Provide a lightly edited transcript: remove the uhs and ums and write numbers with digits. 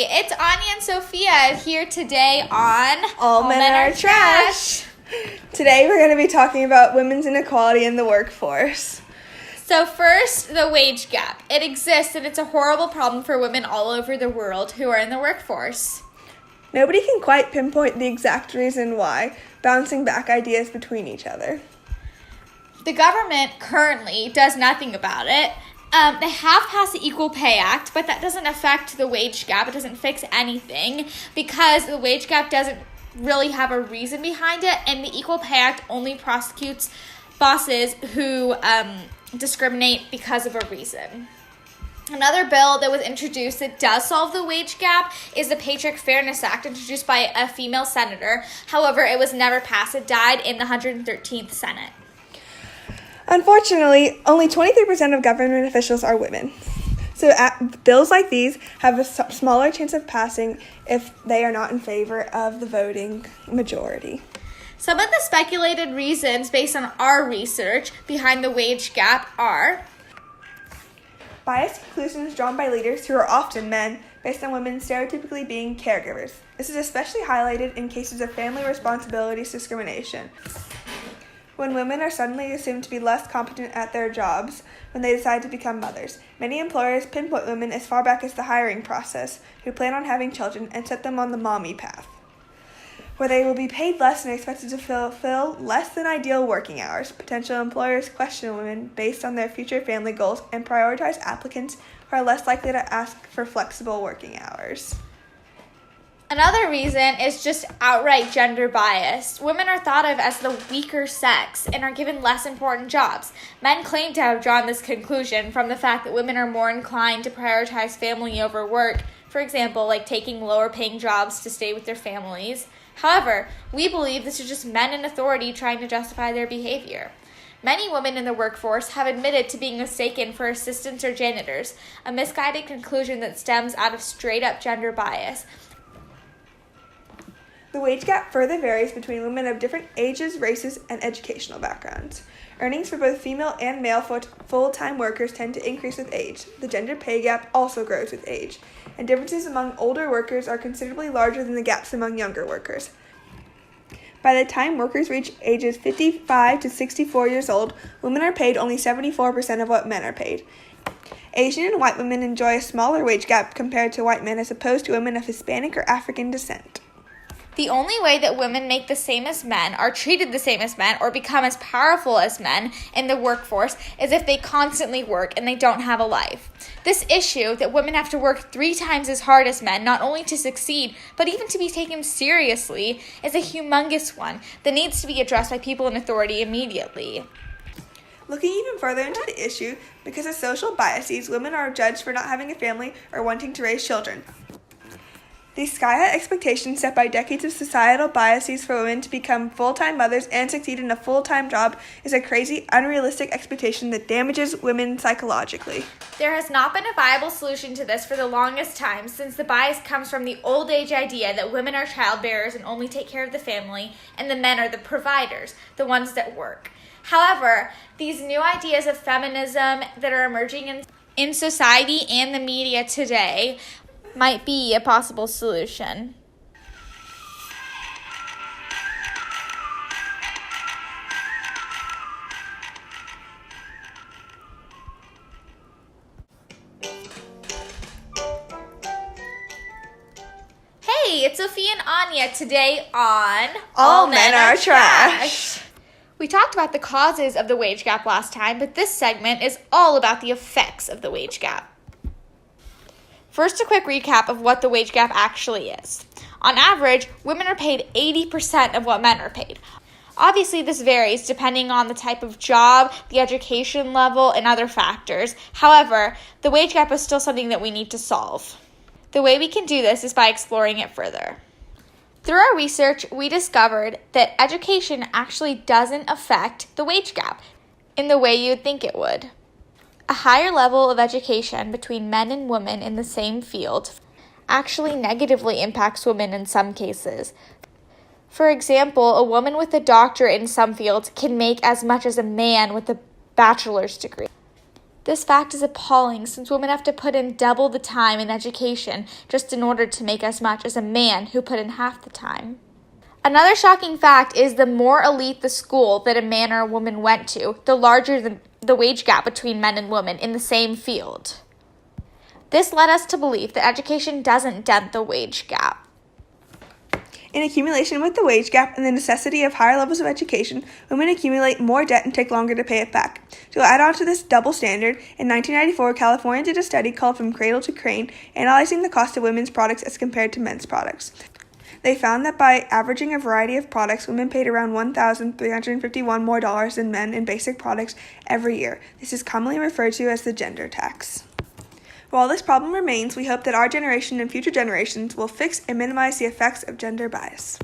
Hey, it's Anya and Sophia here today on All Men Are Trash. Today we're going to be talking about women's inequality in the workforce. So first, the wage gap. It exists and it's a horrible problem for women all over the world who are in the workforce. Nobody can quite pinpoint the exact reason why, bouncing back ideas between each other. The government currently does nothing about it. They have passed the Equal Pay Act, but that doesn't affect the wage gap. It doesn't fix anything because the wage gap doesn't really have a reason behind it, and the Equal Pay Act only prosecutes bosses who discriminate because of a reason. Another bill that was introduced that does solve the wage gap is the Paycheck Fairness Act, introduced by a female senator. However, it was never passed. It died in the 113th Senate. Unfortunately, only 23% of government officials are women. So bills like these have a smaller chance of passing if they are not in favor of the voting majority. Some of the speculated reasons based on our research behind the wage gap are biased conclusions drawn by leaders who are often men based on women stereotypically being caregivers. This is especially highlighted in cases of family responsibilities discrimination, when women are suddenly assumed to be less competent at their jobs when they decide to become mothers. Many employers pinpoint women as far back as the hiring process who plan on having children and set them on the mommy path, where they will be paid less and expected to fulfill less than ideal working hours. Potential employers question women based on their future family goals and prioritize applicants who are less likely to ask for flexible working hours. Another reason is just outright gender bias. Women are thought of as the weaker sex and are given less important jobs. Men claim to have drawn this conclusion from the fact that women are more inclined to prioritize family over work, for example, like taking lower paying jobs to stay with their families. However, we believe this is just men in authority trying to justify their behavior. Many women in the workforce have admitted to being mistaken for assistants or janitors, a misguided conclusion that stems out of straight-up gender bias. The wage gap further varies between women of different ages, races, and educational backgrounds. Earnings for both female and male full-time workers tend to increase with age. The gender pay gap also grows with age, and differences among older workers are considerably larger than the gaps among younger workers. By the time workers reach ages 55 to 64 years old, women are paid only 74% of what men are paid. Asian and white women enjoy a smaller wage gap compared to white men as opposed to women of Hispanic or African descent. The only way that women make the same as men, are treated the same as men, or become as powerful as men in the workforce is if they constantly work and they don't have a life. This issue that women have to work 3 times as hard as men, not only to succeed, but even to be taken seriously, is a humongous one that needs to be addressed by people in authority immediately. Looking even further into the issue, because of social biases, women are judged for not having a family or wanting to raise children. These sky-high expectations set by decades of societal biases for women to become full-time mothers and succeed in a full-time job is a crazy, unrealistic expectation that damages women psychologically. There has not been a viable solution to this for the longest time, since the bias comes from the old age idea that women are childbearers and only take care of the family, and the men are the providers, the ones that work. However, these new ideas of feminism that are emerging in society and the media today might be a possible solution. Hey, it's Sophia and Anya today on All Men Are Trash. We talked about the causes of the wage gap last time, but this segment is all about the effects of the wage gap. First, a quick recap of what the wage gap actually is. On average, women are paid 80% of what men are paid. Obviously, this varies depending on the type of job, the education level, and other factors. However, the wage gap is still something that we need to solve. The way we can do this is by exploring it further. Through our research, we discovered that education actually doesn't affect the wage gap in the way you'd think it would. A higher level of education between men and women in the same field actually negatively impacts women in some cases. For example, a woman with a doctorate in some fields can make as much as a man with a bachelor's degree. This fact is appalling since women have to put in double the time in education just in order to make as much as a man who put in half the time. Another shocking fact is the more elite the school that a man or a woman went to, the larger the wage gap between men and women in the same field. This led us to believe that education doesn't dent the wage gap. In accumulation with the wage gap and the necessity of higher levels of education, women accumulate more debt and take longer to pay it back. To add on to this double standard, in 1994, California did a study called From Cradle to Crane, analyzing the cost of women's products as compared to men's products. They found that by averaging a variety of products, women paid around $1,351 more than men in basic products every year. This is commonly referred to as the gender tax. While this problem remains, we hope that our generation and future generations will fix and minimize the effects of gender bias.